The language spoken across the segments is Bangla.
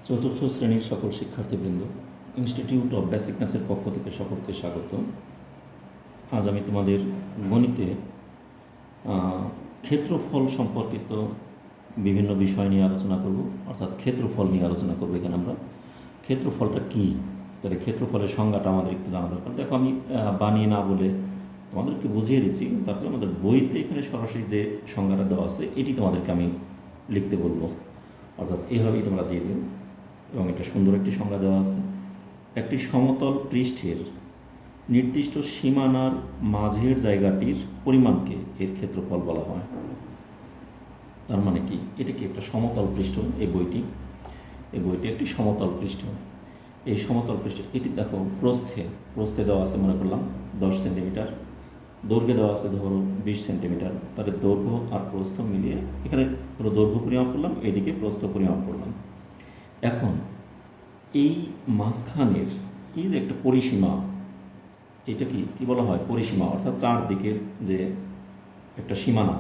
চতুর্থ শ্রেণীর সকল শিক্ষার্থীবৃন্দ, ইনস্টিটিউট অফ বেসিক ম্যাথসের পক্ষ থেকে সকলকে স্বাগত। আজ আমি তোমাদের গণিতে ক্ষেত্রফল সম্পর্কিত বিভিন্ন বিষয় নিয়ে আলোচনা করব, অর্থাৎ ক্ষেত্রফল নিয়ে আলোচনা করব। এখানে আমরা ক্ষেত্রফলটা কী, তাহলে ক্ষেত্রফলের সংজ্ঞাটা আমাদের একটু জানা দরকার। দেখো, আমি বানিয়ে না বলে তোমাদেরকে বুঝিয়ে দিচ্ছি, তারপরে আমাদের বইতে এখানে সরাসরি যে সংজ্ঞাটা দেওয়া আছে এটি তোমাদেরকে আমি লিখতে বলবো, অর্থাৎ এইভাবেই তোমরা দিয়ে দিও। এবং এটা সুন্দর একটি সংজ্ঞা দেওয়া আছে। একটি সমতল পৃষ্ঠের নির্দিষ্ট সীমানার মাঝের জায়গাটির পরিমাণকে এর ক্ষেত্রফল বলা হয়। তার মানে কি, এটা কি একটা সমতল পৃষ্ঠ? এই বইটি একটি সমতল পৃষ্ঠ। এই সমতল পৃষ্ঠ এটি দেখো প্রস্থে দেওয়া আছে মনে করলাম 10 সেন্টিমিটার, দৈর্ঘ্যে দেওয়া আছে ধরো 20 সেন্টিমিটার। তাহলে দৈর্ঘ্য আর প্রস্থ মিলিয়ে এখানে পুরো দৈর্ঘ্য পরিমাপ করলাম, এইদিকে প্রস্থ পরিমাপ করলাম। এখন এই মাঝখানের এই যে একটা পরিসীমা, এটা কি বলা হয়? পরিসীমা, অর্থাৎ চারদিকের যে একটা সীমানা,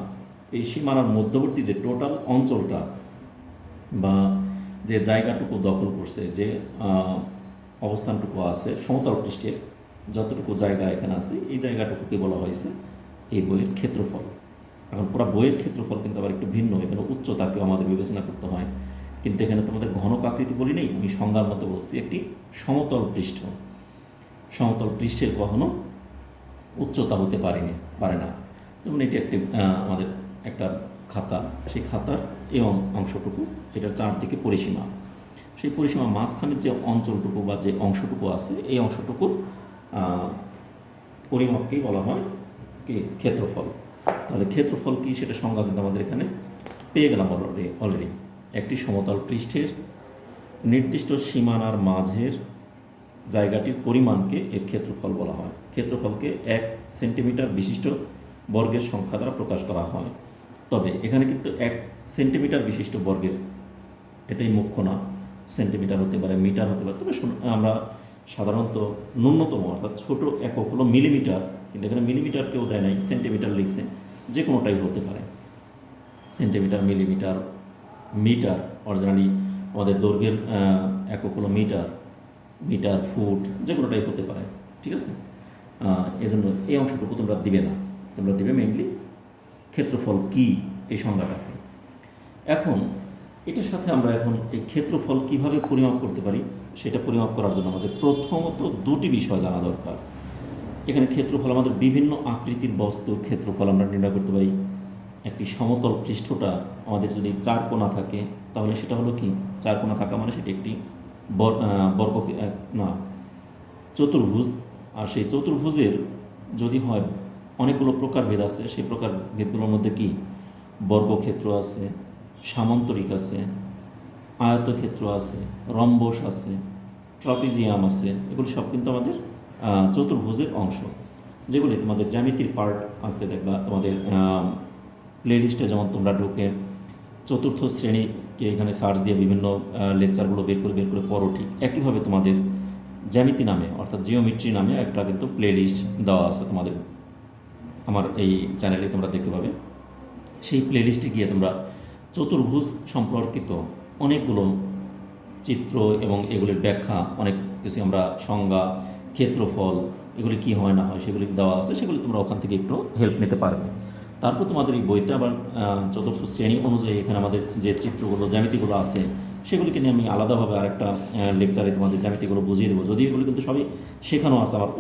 এই সীমানার মধ্যবর্তী যে টোটাল অঞ্চলটা বা যে জায়গাটুকু দখল করছে, যে অবস্থানটুকু আছে সমতল পৃষ্ঠের যতটুকু জায়গা এখানে আছে, এই জায়গাটুকুকে বলা হয়েছে এই বইয়ের ক্ষেত্রফল। এখন পুরো বইয়ের ক্ষেত্রফল কিন্তু আবার একটু ভিন্ন, এখানে উচ্চতাকেও আমাদের বিবেচনা করতে হয়। কিন্তু এখানে তোমাদের ঘনক আকৃতি বলি নেই, আমি সংজ্ঞার মতো বলছি একটি সমতল পৃষ্ঠ। সমতল পৃষ্ঠের কখনো উচ্চতা হতে পারে না। যেমন এটি একটি আমাদের একটা খাতা, সেই খাতার এই অংশটুকু, এটার চারদিকে পরিসীমা, সেই পরিসীমা মাঝখানে যে অঞ্চলটুকু বা যে অংশটুকু আছে, এই অংশটুকুর পরিমাপকেই বলা হয় কি? ক্ষেত্রফল। তাহলে ক্ষেত্রফল কি, সেটা সংজ্ঞা কিন্তু আমাদের এখানে পেয়ে গেলাম অলরেডি। একটি সমতল পৃষ্ঠের নির্দিষ্ট সীমানার মাঝের জায়গাটির পরিমাণকে এর ক্ষেত্রফল বলা হয়। ক্ষেত্রফলকে 1 সেন্টিমিটার বিশিষ্ট বর্গের সংখ্যা দ্বারা প্রকাশ করা হয়। তবে এখানে কিন্তু 1 সেন্টিমিটার বিশিষ্ট বর্গের, এটাই মুখ্য না, সেন্টিমিটার হতে পারে, মিটার হতে পারে। তবে আমরা সাধারণত ন্যূনতম অর্থাৎ ছোট একক হলো মিলিমিটার, কিন্তু এখানে মিলিমিটার কেউ দেয় নাই, সেন্টিমিটার লিখছে। যে কোনোটাই হতে পারে, সেন্টিমিটার, মিলিমিটার, মিটার। অরিজিনালি আমাদের দৈর্ঘ্যের একক হলো মিটার, ফুট, যে কোনোটাই হতে পারে, ঠিক আছে? এজন্য এই অংশটুকু তোমরা দিবে না, তোমরা দিবে মেইনলি ক্ষেত্রফল কি, এই সংজ্ঞাটাকে। এখন এটার সাথে আমরা এখন এই ক্ষেত্রফল কিভাবে পরিমাপ করতে পারি, সেটা পরিমাপ করার জন্য আমাদের প্রথমত দুটি বিষয় জানা দরকার। এখানে ক্ষেত্রফল আমাদের বিভিন্ন আকৃতির বস্তুর ক্ষেত্রফল আমরা নির্ণয় করতে পারি। একটি সমতল পৃষ্ঠটা আমাদের যদি 4 কোণা থাকে, তাহলে সেটা হলো কি? 4 কোণা থাকা মানে সেটি একটি চতুর্ভুজ। আর সেই চতুর্ভুজের যদি হয় অনেকগুলো প্রকারভেদ আছে, সেই প্রকারভেদগুলোর মধ্যে কি? বর্গক্ষেত্র আছে, সামান্তরিক আছে, আয়তক্ষেত্র আছে, রম্বস আছে, ট্রাপিজিয়াম আছে। এগুলো সব কিন্তু আমাদের চতুর্ভুজের অংশ, যেগুলি তোমাদের জ্যামিতির পার্ট আছে। দেখবা তোমাদের প্লেলিস্টে যেমন তোমরা ঢুকে চতুর্থ শ্রেণীকে এখানে সার্চ দিয়ে বিভিন্ন লেকচারগুলো বের করে পড়ো, ঠিক একইভাবে তোমাদের জ্যামিতি নামে অর্থাৎ জিওমেট্রি নামে একটা কিন্তু প্লেলিস্ট দেওয়া আছে তোমাদের, আমার এই চ্যানেলে তোমরা দেখতে পাবে। সেই প্লেলিস্টে গিয়ে তোমরা চতুর্ভুজ সম্পর্কিত অনেকগুলো চিত্র এবং এগুলির ব্যাখ্যা, অনেক কিছু আমরা সংজ্ঞা, ক্ষেত্রফল, এগুলি কি হয় না হয় সেগুলি দেওয়া আছে, সেগুলি তোমরা ওখান থেকে একটু হেল্প নিতে পারবে। তারপর তোমাদের এই বইতে আবার চতুর্থ শ্রেণী অনুযায়ী এখানে আমাদের যে চিত্রগুলো, জ্যামিতিগুলো আছে, সেগুলিকে নিয়ে আমি আলাদাভাবে আরেকটা লেকচারে তোমাদের জ্যামিতিগুলো বুঝিয়ে দেবো। যদিও এগুলো কিন্তু সবই শেখানো আছে আমার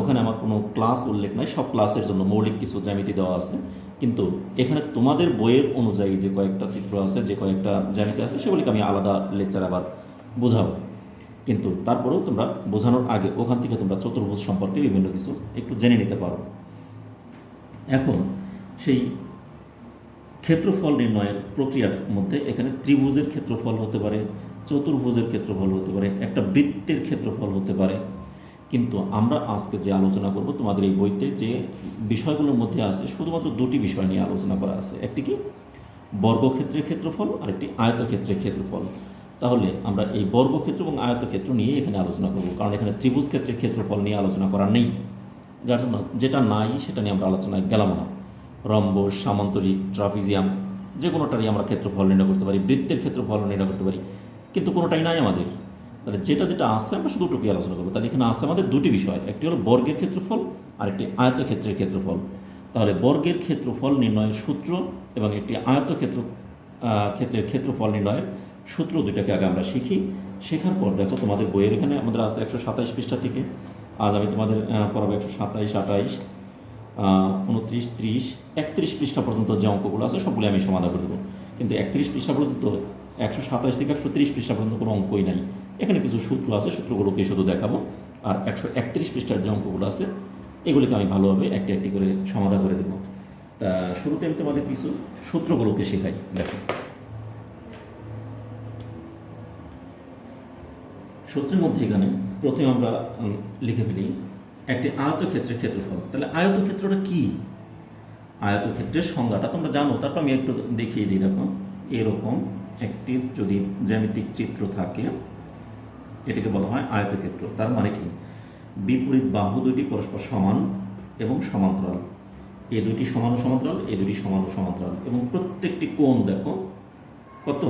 ওখানে আমার কোনো ক্লাস উল্লেখ নাই, সব ক্লাসের জন্য মৌলিক কিছু জ্যামিতি দেওয়া আছে। কিন্তু এখানে তোমাদের বইয়ের অনুযায়ী যে কয়েকটা চিত্র আছে, যে কয়েকটা জ্যামিতি আছে, সেগুলিকে আমি আলাদা লেকচার আবার বোঝাবো। কিন্তু তারপরেও তোমরা বোঝানোর আগে ওখান থেকে তোমরা চতুর্ভুজ সম্পর্কে বিভিন্ন কিছু একটু জেনে নিতে পারো। এখন সেই ক্ষেত্রফল নির্ণয়ের প্রক্রিয়ার মধ্যে এখানে ত্রিভুজের ক্ষেত্রফল হতে পারে, চতুর্ভুজের ক্ষেত্রফল হতে পারে, একটা বৃত্তের ক্ষেত্রফল হতে পারে। কিন্তু আমরা আজকে যে আলোচনা করব, তোমাদের এই বইতে যে বিষয়গুলোর মধ্যে আছে শুধুমাত্র দুটি বিষয় নিয়ে আলোচনা করা আছে। একটি কি? বর্গক্ষেত্রের ক্ষেত্রফল, আর একটি আয়তক্ষেত্রের ক্ষেত্রফল। তাহলে আমরা এই বর্গক্ষেত্র এবং আয়তক্ষেত্র নিয়ে এখানে আলোচনা করব, কারণ এখানে ত্রিভুজ ক্ষেত্রের ক্ষেত্রফল নিয়ে আলোচনা করা নেই, যার জন্য যেটা নাই সেটা নিয়ে আমরা আলোচনায় গেলাম না। রম্বস, সামান্তরিক, ট্রাপিজিয়াম, যে কোনোটারই আমরা ক্ষেত্রফল নির্ণয় করতে পারি, বৃত্তের ক্ষেত্রফল নির্ণয় করতে পারি। কিন্তু কোনোটাই নাই আমাদের। তাহলে যেটা যেটা আছে আমরা শুধু টুকি আলোচনা করবো। তাহলে এখানে আছে আমাদের দুটি বিষয়, একটি হলো বর্গের ক্ষেত্রফল আর একটি আয়তক্ষেত্রের ক্ষেত্রফল। তাহলে বর্গের ক্ষেত্রফল নির্ণয়ের সূত্র এবং একটি ক্ষেত্রের ক্ষেত্রফল নির্ণয়ের সূত্র দুইটাকে আগে আমরা শিখি। শেখার পর দেখো তোমাদের বইয়ের এখানে আমাদের আছে 127 পৃষ্ঠা থেকে। আজ আমি তোমাদের পড়াবো 127, 28, 29, 30, 31 পৃষ্ঠা পর্যন্ত যে অঙ্কগুলো আছে সবগুলো আমি সমাধান করে দেবো। কিন্তু 31 পৃষ্ঠা পর্যন্ত 127 থেকে 130 পৃষ্ঠা পর্যন্ত কোনো অঙ্কই নাই। এখানে কিছু সূত্র আছে, সূত্রগুলোকে শুধু দেখাবো। আর 131 পৃষ্ঠার যে অঙ্কগুলো আছে এগুলিকে আমি ভালোভাবে একটি একটি করে সমাধান করে দেবো। তা শুরুতে আমি তোমাদের কিছু সূত্রগুলোকে শেখাই। দেখো, সূত্রের মধ্যে এখানে প্রথমে আমরা লিখে ফেলি একটি আয়তক্ষেত্রের ক্ষেত্রফল। তাহলে আয়তক্ষেত্রটা কি? আয়তক্ষেত্রের সংজ্ঞাটা তোমরা জানো, তারপর আমি একটু দেখিয়ে দিই। দেখো, এরকম একটি যদি জ্যামিতিক চিত্র থাকে এটাকে বলা হয় আয়তক্ষেত্র। তার মানে কি? বিপরীত বাহু দুটি পরস্পর সমান এবং সমান্তরাল, এই দুইটি সমান ও সমান্তরাল, এই দুটি সমান ও সমান্তরাল, এবং প্রত্যেকটি কোণ দেখো কত,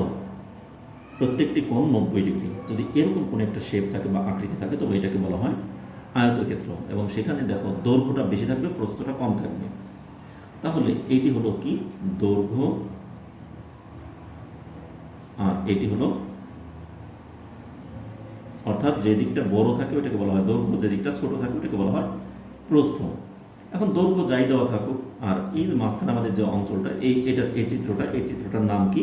প্রত্যেকটি কোণ 90 ডিগ্রি। যদি এরকম কোনো একটা শেপ থাকে বা আকৃতি থাকে তবে এটাকে বলা হয় আয়তক্ষেত্র। এবং সেখানে দেখো দৈর্ঘ্যটা বেশি থাকবে, প্রস্থটা কম থাকবে। তাহলে এইটি হলো কি? দৈর্ঘ্য, আর এটি হলো, অর্থাৎ যে দিকটা বড় থাকে ওটাকে বলা হয় দৈর্ঘ্য, যে দিকটা ছোট থাকে ওটাকে বলা হয় প্রস্থ। এখন দৈর্ঘ্য যাই দেওয়া থাকুক, আর এই যে মাঝখানে আমাদের যে অঞ্চলটা, এই চিত্রটার নাম কি?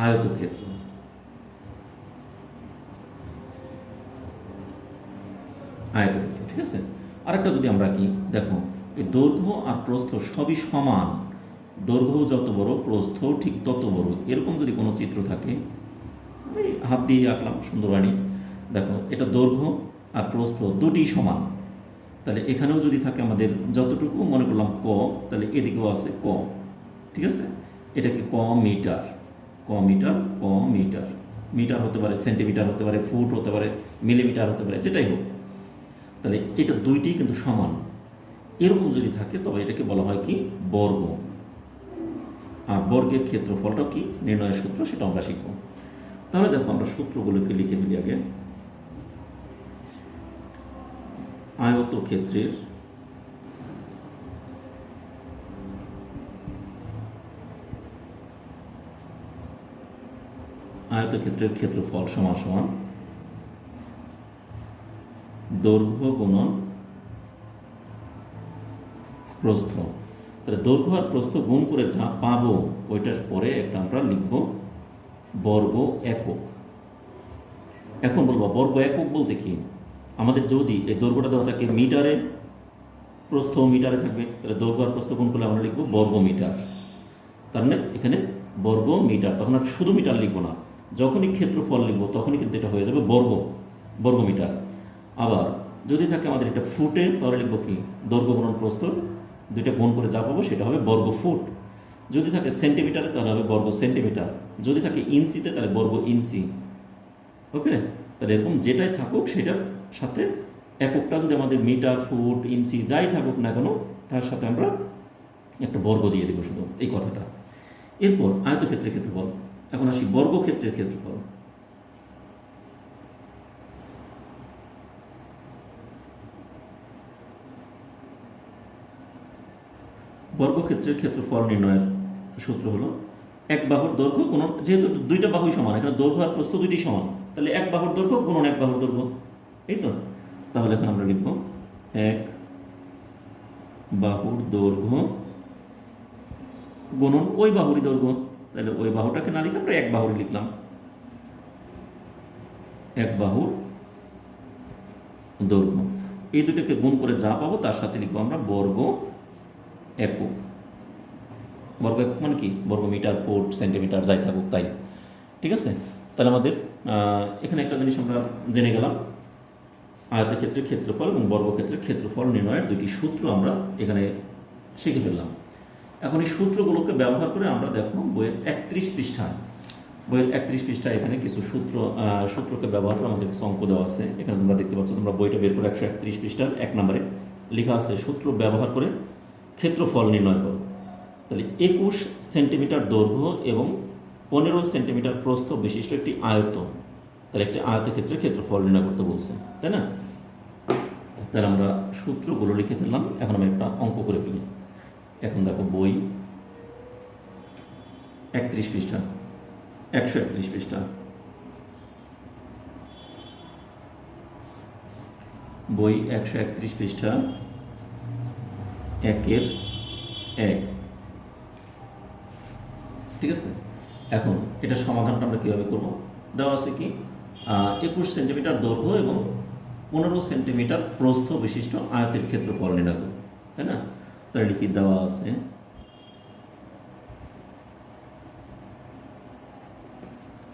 আয়তক্ষেত্র। আয়তক্ষেত্র, ঠিক আছে। আরেকটা যদি আমরা কি দেখো, এই দৈর্ঘ্য আর প্রস্থ সবই সমান, দৈর্ঘ্য যত বড় প্রস্থ ঠিক তত বড়, এরকম যদি কোনো চিত্র থাকে, আমি হাত দিয়ে আঁকলাম সুন্দরবাণী। দেখো, এটা দৈর্ঘ্য আর প্রস্থ দুটি সমান। তাহলে এখানেও যদি থাকে আমাদের যতটুকু মনে করলাম ক, তাহলে এদিকেও আছে ক, ঠিক আছে। এটাকে ক মিটার, ক মিটার, ক মিটার। মিটার হতে পারে, সেন্টিমিটার হতে পারে, ফুট হতে পারে, মিলিমিটার হতে পারে, যেটাই হোক। তাহলে এটা দুইটি কিন্তু সমান। এরকম যদি থাকে তবে এটাকে বলা হয় কি? বর্গ। আর বর্গের ক্ষেত্রফলটা কি নির্ণয়ের সূত্র সেটা আমরা শিখব। তাহলে দেখো, আমরা সূত্রগুলোকে লিখে ফেলি আগে। আয়তক্ষেত্রের ক্ষেত্রফল সমান সমান দৈর্ঘ্য গুণন প্রস্থ। তাহলে দৈর্ঘ্য আর প্রস্থ গুণ করে যা পাবো ওইটার পরে একটা আমরা লিখব বর্গ একক। এখন বলবো বর্গ একক বলতে কি? আমাদের যদি এই দৈর্ঘ্যটা দেওয়া থাকে মিটারে, প্রস্থ মিটারে থাকবে, তাহলে দৈর্ঘ্য আর প্রস্থ গুণ করলে আমরা লিখব বর্গ মিটার। তার মানে এখানে বর্গ মিটার, তখন আর শুধু মিটার লিখবো না, যখনই ক্ষেত্রফল লিখবো তখনই কিন্তু এটা হয়ে যাবে বর্গ মিটার। আবার যদি থাকে আমাদের এটা ফুটে, তাহলে লিখবো কি? দৈর্ঘ্য গুণন প্রস্থ দুইটা গুণ করে যা পাবো সেটা হবে বর্গ ফুট। যদি থাকে সেন্টিমিটারে তাহলে হবে বর্গ সেন্টিমিটার। যদি থাকে ইঞ্চিতে তাহলে বর্গ ইঞ্চি। ওকে, তাহলে এরকম যেটাই থাকুক সেটার সাথে এককটা যদি আমাদের মিটার, ফুট, ইঞ্চি যাই থাকুক না কেন, তার সাথে আমরা একটা বর্গ দিয়ে দেবো, শুধু এই কথাটা। এরপর আয়তক্ষেত্রের ক্ষেত্রফল। এখন আসি বর্গক্ষেত্রের ক্ষেত্রফল। বর্গক্ষেত্রের ক্ষেত্রফল নির্ণয়ের সূত্র হলো এক বাহুর দৈর্ঘ্য গুণন, যেহেতু দুইটা বাহুই সমান, এখানে দৈর্ঘ্য আর প্রস্থ দুইটি সমান, তাহলে এক বাহুর দৈর্ঘ্য গুণন এক বাহুর দৈর্ঘ্য, এই তো। তাহলে এখন আমরা লিখব এক বাহুর দৈর্ঘ্য গুণন ওই বাহুরই দৈর্ঘ্য। তাহলে ওই বাহুটাকে না লিখে আমরা এক বাহুরই লিখলাম, এক বাহুর দৈর্ঘ্য। এই দুটোকে গুণ করে যা পাবো তার সাথে লিখবো আমরা বর্গ একক। বর্গ একক মানে কি? বর্গ মিটার, ফুট, সেন্টিমিটার যাই থাকুক তাই, ঠিক আছে। তাহলে আমাদের এখানে একটা জিনিস আমরা জেনে গেলাম, আয়তক্ষেত্রের ক্ষেত্রফল এবং বর্গক্ষেত্রের ক্ষেত্রফল নির্ণয়ের দুটি সূত্র আমরা এখানে শিখে ফেললাম। এখন এই সূত্রগুলোকে ব্যবহার করে আমরা দেখো বইয়ের 31 পৃষ্ঠায় এখানে কিছু সূত্রকে ব্যবহার করে আমাদের কিছু অঙ্ক দেওয়া আছে। এখানে তোমরা দেখতে পাচ্ছ, তোমরা বইটা বের করে 131 পৃষ্ঠার 1 নম্বরে লেখা আছে সূত্র ব্যবহার করে ক্ষেত্রফল নির্ণয় করো। তাহলে 21 সেন্টিমিটার দৈর্ঘ্য এবং 15 সেন্টিমিটার প্রস্থ বিশিষ্ট একটি আয়ত তাহলে একটি আয়তক্ষেত্রের ক্ষেত্রফল নির্ণয় করতে বলছে, তাই না? তাহলে আমরা সূত্রগুলো লিখে ফেললাম, এখন আমি একটা অঙ্ক করে ফেলি। এখন দেখো বই 31 পৃষ্ঠা, 131 পৃষ্ঠা, বই 131 পৃষ্ঠা, 1-1, ঠিক আছে? এখন এটা সমাধানটা আমরা কীভাবে করবো? দেওয়া আছে কি 21 সেন্টিমিটার দৈর্ঘ্য এবং 15 সেন্টিমিটার প্রস্থ বিশিষ্ট আয়তের ক্ষেত্রফল নির্ণয় করব, তাই না? তাহলে লিখি দেওয়া আছে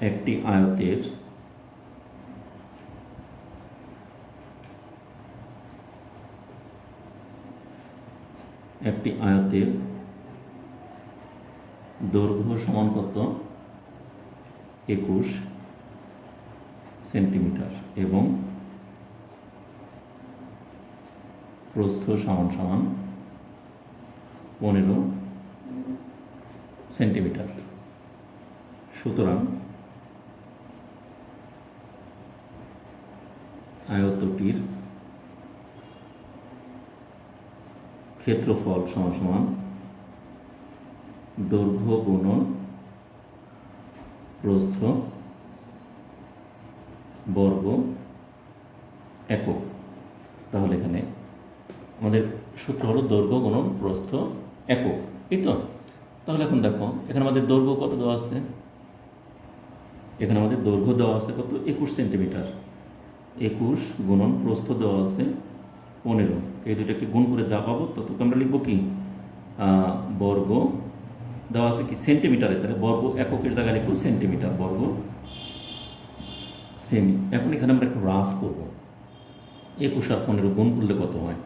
একটি আয়তের দৈর্ঘ্য সমান কত? 21 সেন্টিমিটার এবং প্রস্থ সমান 15 সেন্টিমিটার। সুতরাং আয়তটির ক্ষেত্রফল সমান দৈর্ঘ্য গুণন প্রস্থ বর্গ একক। তাহলে এখানে আমাদের সূত্র হলো দৈর্ঘ্য গুণন প্রস্থ একক, এই তো। তাহলে এখন দেখো এখানে আমাদের দৈর্ঘ্য কত দেওয়া আছে? এখানে আমাদের দৈর্ঘ্য দেওয়া আছে কত? 21 সেন্টিমিটার। 21 গুণন প্রস্থ দেওয়া আছে 15। এই দুইটাকে গুণ করে যা পাবো ততটুকু আমরা লিখবো কি বর্গ। দেওয়া আছে কি সেন্টিমিটারে, তাহলে বর্গ এককের জায়গায় লিখবো সেন্টিমিটার, বর্গ সেমি। এখন এখানে আমরা একটু রাফ করব। 21 আর 15 গুণ করলে কত হয়?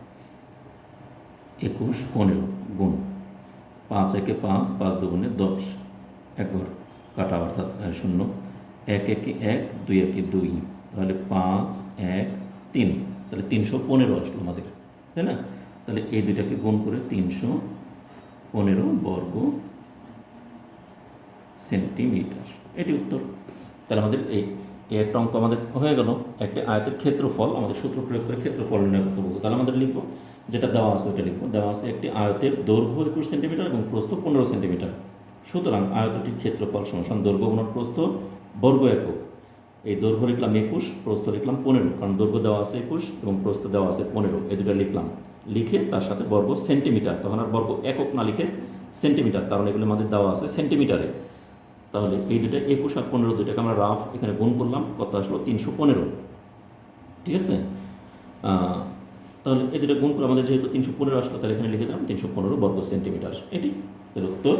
21 15 গুণ 5 একে 5, 5 দুগুণে 10, 1 ঘর কাটা অর্থাৎ 0, 1 একে 1, 2 একে 2, তাহলে 5 1 3, তাহলে 315 আসলো আমাদের, তাই না? তাহলে এই দুইটাকে গুণ করে 315 বর্গ সেন্টিমিটার, এটি উত্তর। তাহলে আমাদের এই একটা অঙ্ক আমাদের হয়ে গেল। একটা আয়তের ক্ষেত্রফল আমাদের সূত্র প্রয়োগ করে ক্ষেত্রফল নির্ণয় করতে বলছে। তাহলে আমাদের লিখবো যেটা দেওয়া আছে ওটা লিখবো। দেওয়া আছে একটি আয়তের দৈর্ঘ্য 21 সেন্টিমিটার এবং প্রস্থ 15 সেন্টিমিটার। সুতরাং আয়তটির ক্ষেত্রফল সমান দৈর্ঘ্য গুণন প্রস্থ বর্গ একক। এই দৈর্ঘ্য লিখলাম 21, প্রস্থ লিখলাম 15, কারণ দৈর্ঘ্য দেওয়া আছে 21 এবং প্রস্থ দেওয়া আছে 15, এই দুটো লিখলাম। লিখে তার সাথে বর্গ সেন্টিমিটার, তখন আর বর্গ একক না লিখে সেন্টিমিটার, কারণ এগুলো আমাদের দেওয়া আছে সেন্টিমিটারে। তাহলে এই দুটো 21 আর 15 দুইটাকে আমরা রাফ এখানে গুণ করলাম, কত আসলো? 315, ঠিক আছে? তাহলে এই দুটো গুণ করে আমাদের যেহেতু 315 আসলো, তাহলে এখানে লিখে দিলাম 315 বর্গ সেন্টিমিটার, এটি। তাহলে উত্তর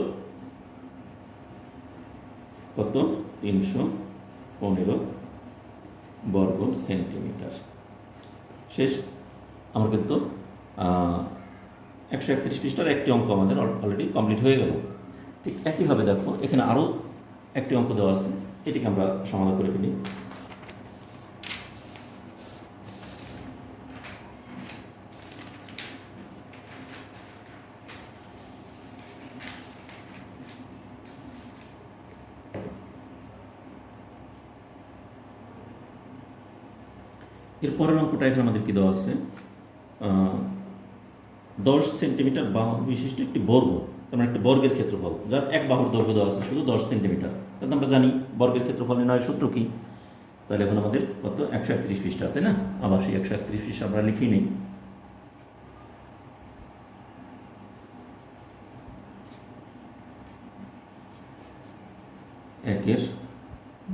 কত? 315 বর্গ সেন্টিমিটার। শেষ। আমার কিন্তু 131 পৃষ্ঠার একটি অঙ্ক আমাদের অলরেডি কমপ্লিট হয়ে গেল। ঠিক একইভাবে দেখো এখানে আরও একটি অঙ্ক দেওয়া আছে, এটিকে আমরা সমাধান করে ফেলি। এর পরের অঙ্কটা এখানে আমাদের কি দেওয়া আছে? 10 সেন্টিমিটার বাহু বিশিষ্ট একটি বর্গ, তার মানে একটি বর্গের ক্ষেত্রফল যার এক বাহুর দৈর্ঘ্য দেওয়া আছে শুধু 10 সেন্টিমিটার। তাহলে আমরা জানি বর্গের ক্ষেত্রফল নির্ণয়ের সূত্র কি? তাহলে এখন আমাদের কত? 131 পৃষ্ঠা, তাই না? আবার সেই 131 পৃষ্ঠা আমরা লিখেই নেই। একের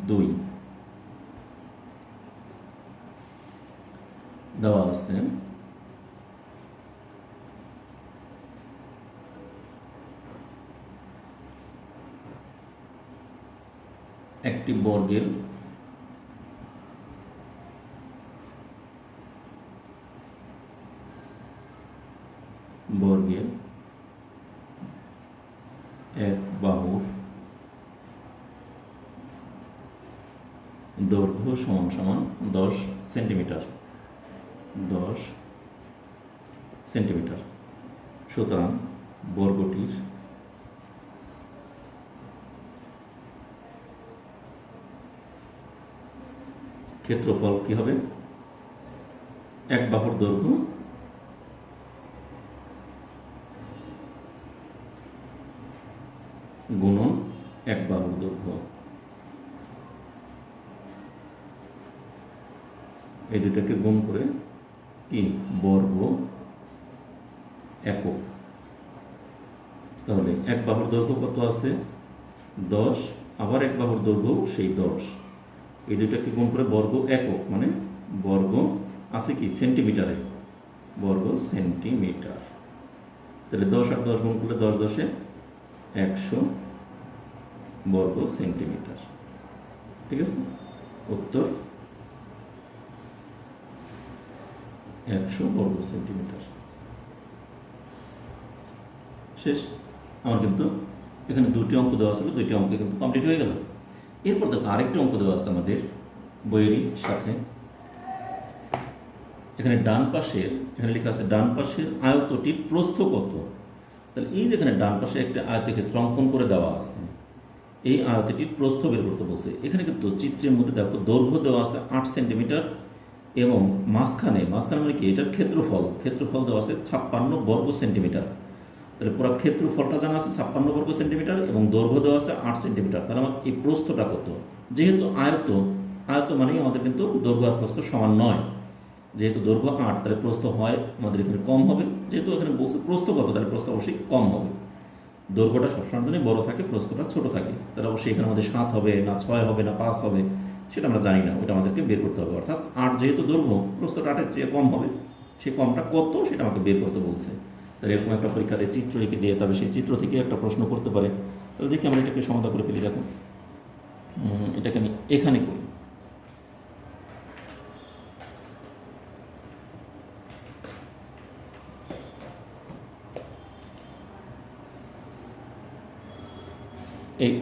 2 দেওয়া আছে একটি বর্গের এক বাহুর দৈর্ঘ্য সমান 10 সেন্টিমিটার, 10 সেন্টিমিটার। সুতরাং বর্গটির ক্ষেত্রফল কি হবে, এক বাহুর দৈর্ঘ্য গুণন এক বাহুর দৈর্ঘ্য, এই দুটাকে গুণ করে কি বর্গ একক। তাহলে এক বাহুর দৈর্ঘ্য কত আছে 10, আবার এক বাহুর দৈর্ঘ্য সেই 10, এই দুটাকে গুণ করে বর্গ একক মানে বর্গ আছে কি সেন্টিমিটারে, বর্গ সেন্টিমিটার। তাহলে 10 আর 10 গুণ করলে 10 10 100 বর্গ সেন্টিমিটার। ঠিক আছে, উত্তর 100 বর্গ সেন্টিমিটার। শেষ। আমার কিন্তু এখানে দুটি অঙ্ক দেওয়া আছে, দুইটি অঙ্ক কিন্তু কমপ্লিট হয়ে গেল। এরপর দেখো আরেকটি অঙ্ক দেওয়া আছে আমাদের বইয়েরই সাথে। এখানে ডান পাশের, এখানে লেখা আছে ডান পাশের আয়তটির প্রস্থ কত। তাহলে এই যেখানে ডান পাশে একটা আয়তক্ষেত্র অঙ্কন করে দেওয়া আছে, এই আয়তটির প্রস্থ বের করতে বলছে। এখানে কিন্তু চিত্রের মধ্যে দেখো দৈর্ঘ্য দেওয়া আছে 8 সেন্টিমিটার এবং মাঝখানে মানে কি এটা ক্ষেত্রফল দেওয়া আছে 56 বর্গ সেন্টিমিটার। তাহলে পুরো ক্ষেত্রফলটা জানা আছে 56 বর্গ সেন্টিমিটার এবং দৈর্ঘ্য দেওয়া আছে 8 সেন্টিমিটার। তাহলে আমার এই প্রস্থটা কত, যেহেতু আয়ত মানেই আমাদের কিন্তু দৈর্ঘ্য আর প্রস্থ সমান নয়, যেহেতু দৈর্ঘ্য 8 তাহলে প্রস্থ হয় আমাদের এখানে কম হবে, যেহেতু এখানে বলছে প্রস্থ কত তাহলে প্রস্থ অবশ্যই কম হবে। দৈর্ঘ্যটা সবসময় জন্য বড় থাকে, প্রস্থটা ছোট থাকে, তাহলে অবশ্যই এখানে আমাদের 7 হবে না 6 হবে না 5 হবে সেটা আমরা জানি না, ওটা আমাদেরকে বের করতে হবে। অর্থাৎ 8 যেহেতু দৈর্ঘ্য, প্রস্থটা 8-এর চেয়ে কম হবে, সেই কমটা কত সেটা আমাকে বের করতে বলছে। তাহলে এরকম একটা পরীক্ষাতে চিত্র এঁকে দিয়ে তবে সেই চিত্র থেকে একটা প্রশ্ন করতে পারে। তাহলে দেখি আমরা এটাকে সমাধান করে ফেলি। দেখো এটাকে আমি এখানে করি।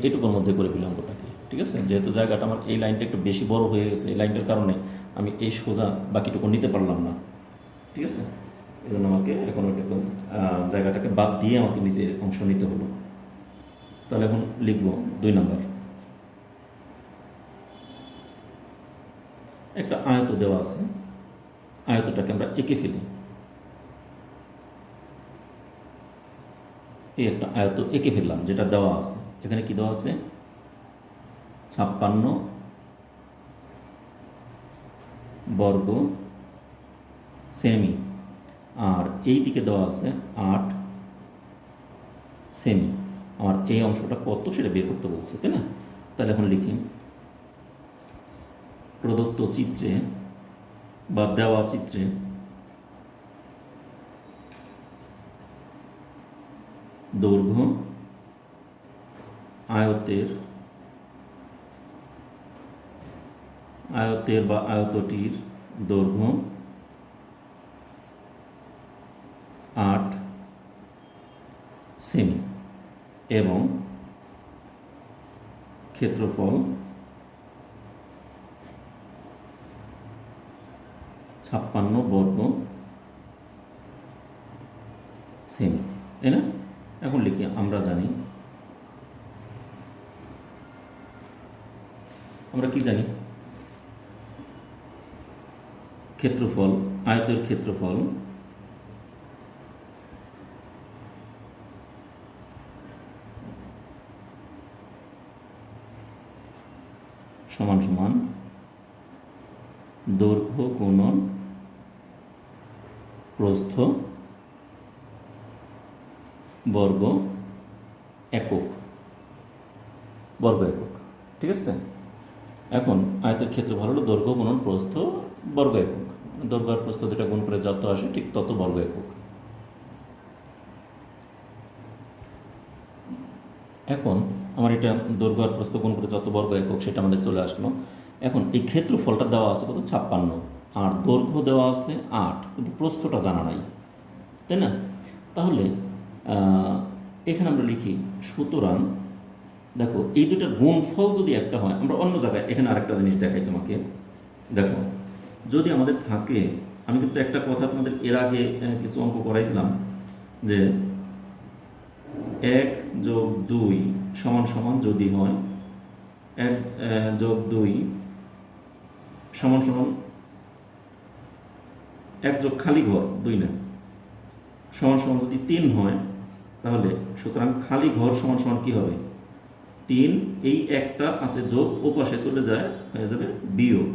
এইটুকুর মধ্যে করে ফেলি অঙ্কটাকে। ঠিক আছে, যেহেতু জায়গাটা আমার এই লাইনটা একটু বেশি বড় হয়ে গেছে, এই লাইনটার কারণে আমি এই সোজা বাকিটুকু নিতে পারলাম না। ঠিক আছে, এই জন্য আমাকে এখন ওইটুকু জায়গাটাকে বাদ দিয়ে আমাকে নিচের অংশ নিতে হলো। তাহলে এখন লিখব 2 নাম্বার। একটা আয়ত দেওয়া আছে, আয়তটাকে আমরা এঁকে ফেলি। এই একটা আয়ত এঁকে ফেললাম যেটা দেওয়া আছে। এখানে কি দেওয়া আছে 56 বর্গ সেমি, আর এই দিকে দেওয়া আছে 8 সেমি। আমার এই অংশটা কত সেটা বের করতে বলছে, তাই না? তাহলে এখন লিখি প্রদত্ত চিত্রে বা দেওয়া চিত্রে দৈর্ঘ্য আয়তের বা আয়তটির দৈর্ঘ্য 8 সেমি এবং ক্ষেত্রফল 56 বর্গ সেমি, তাই না? এখন লিখি আমরা জানি, আমরা কি জানি ক্ষেত্রফল, আয়তের ক্ষেত্রফল সমান সমান দৈর্ঘ্য গুণন প্রস্থ বর্গ একক। ঠিক আছে, এখন আয়তের ক্ষেত্রফল হলো দৈর্ঘ্য গুণন প্রস্থ বর্গ একক। দৈর্ঘ্য আর প্রস্থ দুটা গুণ করে যত আসে ঠিক তত বর্গ একক। এখন আমার এটা দৈর্ঘ্য আর প্রস্থ গুণ করে যত বর্গ একক সেটা আমাদের চলে আসলো। এখন এই ক্ষেত্রফলটা দেওয়া আছে কত 56, আর দৈর্ঘ্য দেওয়া আছে 8, কিন্তু প্রস্থটা জানা নাই, তাই না? তাহলে এখানে আমরা লিখি সুতরাং দেখো এই দুটার গুণফল যদি একটা হয়, আমরা অন্য জায়গায় এখানে আরেকটা জিনিস দেখাই তোমাকে। দেখো যদি আমাদের থাকে, আমি কিন্তু একটা কথা তোমাদের এর আগে কিছু অঙ্ক করাইছিলাম যে 1 যোগ 2 সমান সমান যদি হয় 1 যোগ 2 সমান সমান 1 যোগ খালি ঘর 2 না, সমান সমান যদি 3 হয় তাহলে সুতরাং খালি ঘর সমান সমান কী হবে? 3, এই একটা আছে যোগ, ও পাশে চলে যায়, হয়ে যাবে বিয়োগ।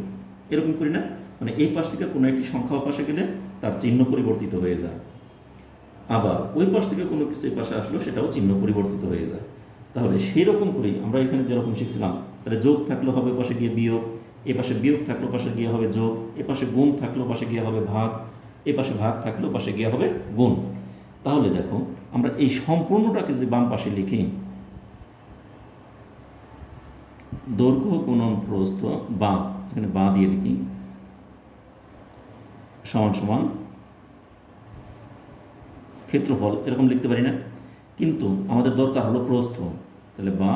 এরকম করি না, মানে এই পাশ থেকে কোনো একটি সংখ্যা ও পাশে গেলে তার চিহ্ন পরিবর্তিত হয়ে যায়, আবার ওই পাশ থেকে কোনো কিছু এই পাশে আসলো সেটাও চিহ্ন পরিবর্তিত হয়ে যায়। তাহলে সেই রকম করেই আমরা এখানে যেরকম শিখছিলাম, তাহলে যোগ থাকলে হবে পাশে গিয়ে বিয়োগ, এ পাশে বিয়োগ থাকলেও পাশে গিয়ে হবে যোগ, এ পাশে গুণ থাকলেও পাশে গিয়ে হবে ভাগ, এ পাশে ভাগ থাকলেও পাশে গিয়ে হবে গুণ। তাহলে দেখো আমরা এই সম্পূর্ণটাকে যদি বাম পাশে লিখি, দৈর্ঘ্য গুণন প্রস্থ বা, এখানে বা দিয়ে লিখি, সমান সমান ক্ষেত্রফল, এরকম লিখতে পারি না? কিন্তু আমাদের দরকার হলো প্রস্থ, তাহলে বা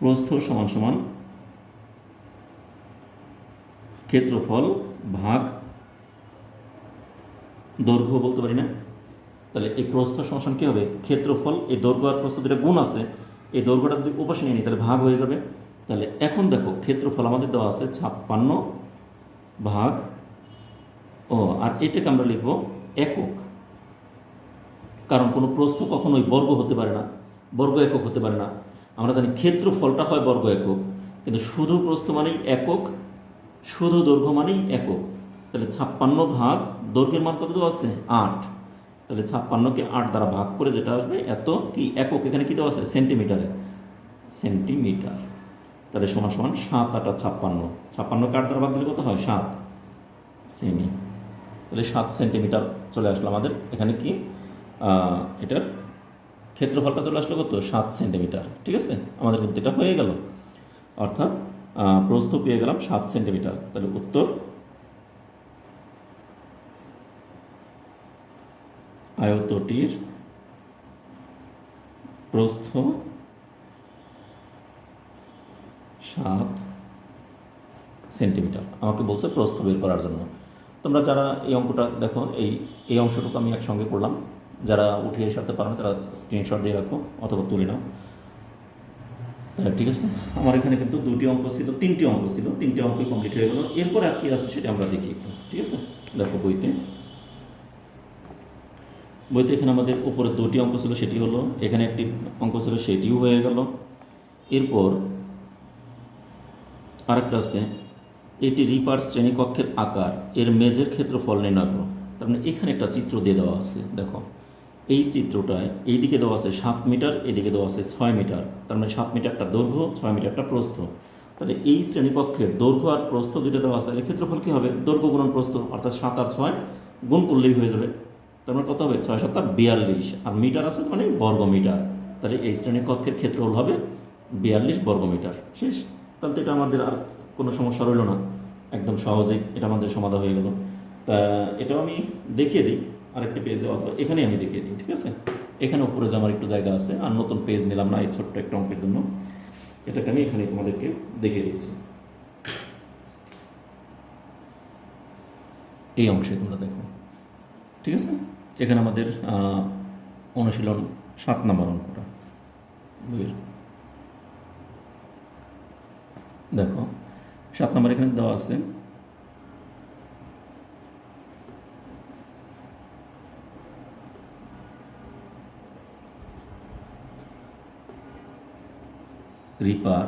প্রস্থ সমান সমান ক্ষেত্রফল ভাগ দৈর্ঘ্য বলতে পারি না? তাহলে এই প্রস্থ সমান কী হবে? ক্ষেত্রফল, এই দৈর্ঘ্য আর প্রস্থ দুটো গুণ আছে, এই দৈর্ঘ্যটা যদি ওপাশে নিয়ে নিই তাহলে ভাগ হয়ে যাবে। তাহলে এখন দেখো ক্ষেত্রফল আমাদের দেওয়া আছে 56 ভাগ, ও আর এটাকে আমরা লিখব একক, কারণ কোনো প্রস্থ কখনোই বর্গ হতে পারে না, বর্গ একক হতে পারে না। আমরা জানি ক্ষেত্রফলটা হয় বর্গ একক, কিন্তু শুধু প্রস্থ মানেই একক, শুধু দৈর্ঘ্য মানেই একক। তাহলে 56 ভাগ দৈর্ঘ্যের মান কত দেওয়া আছে? 8। তাহলে 56কে 8 দ্বারা ভাগ করে যেটা আসবে এত কি একক, এখানে কী দেওয়া আছে? সেন্টিমিটারে, সেন্টিমিটার। তাহলে সমান সমান 7 8 56, 56কে 8 দ্বারা ভাগ দিলে কত হয়? 7 সেমি। তাহলে 7 সেন্টিমিটার চলে আসলো আমাদের এখানে কি এটার ক্ষেত্রফলটা চলে আসলো কত? 7 সেন্টিমিটার। ঠিক আছে, আমাদের কিন্তু এটা হয়ে গেল, অর্থাৎ প্রস্থ পেয়ে গেলাম 7 সেন্টিমিটার। তাহলে উত্তর আয়তটির প্রস্থ 7 সেন্টিমিটার। আমাকে বলছে প্রস্থ বের করার জন্য। তোমরা যারা এই অঙ্কটা দেখো, এই অংশটুকু আমি একসঙ্গে করলাম, যারা উঠিয়ে সারতে পারো না তারা স্ক্রিনশট দিয়ে রাখো অথবা তুলে নাও। ঠিক আছে, আমার এখানে কিন্তু 2টি অঙ্ক ছিল, 3টি অঙ্ক ছিল, 3টি অঙ্কই কমপ্লিট হয়ে গেল। এরপরে আর কি আছে সেটা আমরা দেখি একটু। ঠিক আছে, দেখো বইতে এখানে আমাদের উপরে 2টি অঙ্ক ছিল, সেটি হলো, এখানে একটি অঙ্ক ছিল সেটিও হয়ে গেল। এরপর আরেকটা আছে, এটি রিপার শ্রেণীকক্ষের আকার, এর মেঝের ক্ষেত্রফল নির্ণয় করো। তার মানে এখানে একটা চিত্র দিয়ে দেওয়া আছে, দেখো এই চিত্রটায় এইদিকে দেওয়া আছে 7 মিটার, এদিকে দেওয়া আছে 6 মিটার। তার মানে 7 মিটারটা দৈর্ঘ্য, 6 মিটারটা প্রস্থ। তাহলে এই শ্রেণীকক্ষের দৈর্ঘ্য আর প্রস্থ দুটো দেওয়া আছে, তাহলে ক্ষেত্রফল কী হবে? দৈর্ঘ্য গুণন প্রস্থ, অর্থাৎ 7 আর 6 গুণ করলেই হয়ে যাবে। তার মানে কত হবে? 6 7 42, আর মিটার আছে মানে বর্গ মিটার। তাহলে এই শ্রেণীকক্ষের ক্ষেত্রফল হবে 42 বর্গ মিটার। শেষ। তাহলে তো এটা আমাদের আর কোনো সমস্যা রইল না, একদম সহজেই এটা আমাদের সমাধান হয়ে গেল। তা এটাও আমি দেখিয়ে দিই আরেকটি পেজে, অথবা এখানেই আমি দেখিয়ে দিই। ঠিক আছে, এখানে উপরে যে আমার একটু জায়গা আছে, আর নতুন পেজ নিলাম না এই ছোট্ট একটা অঙ্কের জন্য, এটাকে আমি এখানেই তোমাদেরকে দেখিয়ে দিচ্ছি। এই অংশে তোমরা দেখো। ঠিক আছে, এখানে আমাদের অনুশীলন 7 নম্বর অঙ্কটা বইয়ের, দেখো 7 নম্বর এখানে দেওয়া আছে, রিপার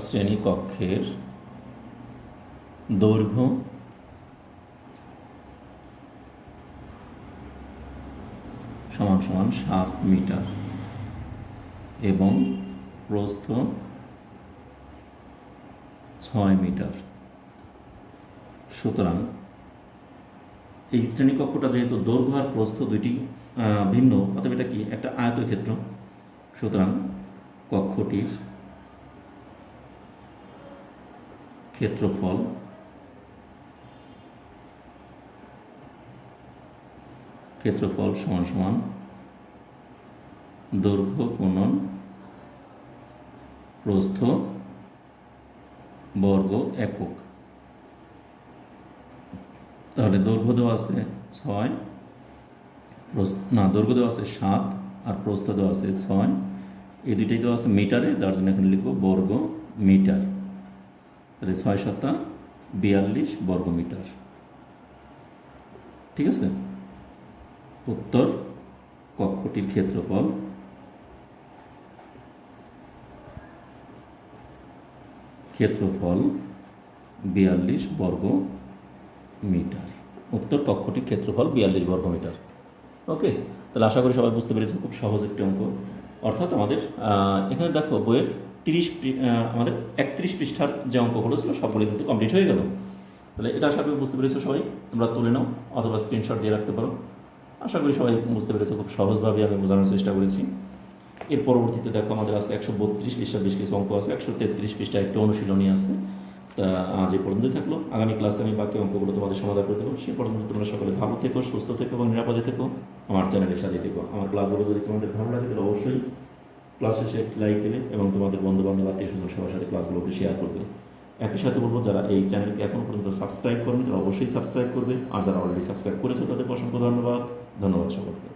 শ্রেণীকক্ষের দৈর্ঘ্য সমান সমান 7 মিটার এবং প্রস্থ 6 মিটার। সুতরাং এই শ্রেণীকক্ষটা যেহেতু দৈর্ঘ্য আর প্রস্থ দুইটি ভিন্ন, অতএব এটা কি একটা আয়তক্ষেত্র। সুতরাং কক্ষটির ক্ষেত্রফল সমান সমান দৈর্ঘ্য গুণন প্রস্থ বর্গ একক। তাহলে দৈর্ঘ্য দেওয়া আছে 6, দৈর্ঘ্য দেওয়া আছে 7 আর প্রস্থ দেওয়া আছে 6। এই দুইটাই দেওয়া আছে মিটারে, যার জন্য এখানে লিখব বর্গ মিটার। তাহলে 6 7 42 বর্গ মিটার। ঠিক আছে। উত্তর, কক্ষটির ক্ষেত্রফল 42 বর্গ মিটার। উত্তর, কক্ষটির ক্ষেত্রফল 42 বর্গ মিটার। ওকে, তাহলে আশা করি সবাই বুঝতে পেরেছে, খুব সহজ একটি অঙ্ক। অর্থাৎ আমাদের এখানে দেখো বইয়ের 30 আমাদের 31 পৃষ্ঠার যে অঙ্কগুলো ছিল সবগুলো কিন্তু কমপ্লিট হয়ে গেল। তাহলে এটা আশা করি বুঝতে পেরেছো সবাই। তোমরা তুলে নাও অথবা স্ক্রিনশট দিয়ে রাখতে পারো। আশা করি সবাই বুঝতে পেরেছো, খুব সহজভাবে আমি বোঝানোর চেষ্টা করেছি। এর পরবর্তীতে দেখো আমাদের আছে 132 পৃষ্ঠার বেশ কিছু অঙ্ক আছে, 133 পৃষ্ঠায় একটি অনুশীলনী আছে। তা আজ এই পর্যন্তই থাকলো। আগামী ক্লাসে আমি বাকি অঙ্কগুলো তোমাদের সমাধান করে দেবো। সে পর্যন্ত তোমরা সকলে ভালো থেকো, সুস্থ থেকো এবং নিরাপদে থেকো। আমার চ্যানেলের সাথে থেকো। আমার ক্লাসগুলো যদি তোমাদের ভালো লাগে তাহলে অবশ্যই ক্লাস শেষে একটি লাইক দেবে এবং তোমাদের বন্ধুবান্ধব আত্মীয় স্বজন সবার সাথে ক্লাসগুলোকে শেয়ার করবে। একই সাথে বলবো, যারা এই চ্যানেলকে এখনও পর্যন্ত সাবস্ক্রাইব করেনি তারা অবশ্যই সাবস্ক্রাইব করবে, আর যারা অলরেডি সাবস্ক্রাইব করেছে তাদেরকে অসংখ্য ধন্যবাদ। ধন্যবাদ সকলকে।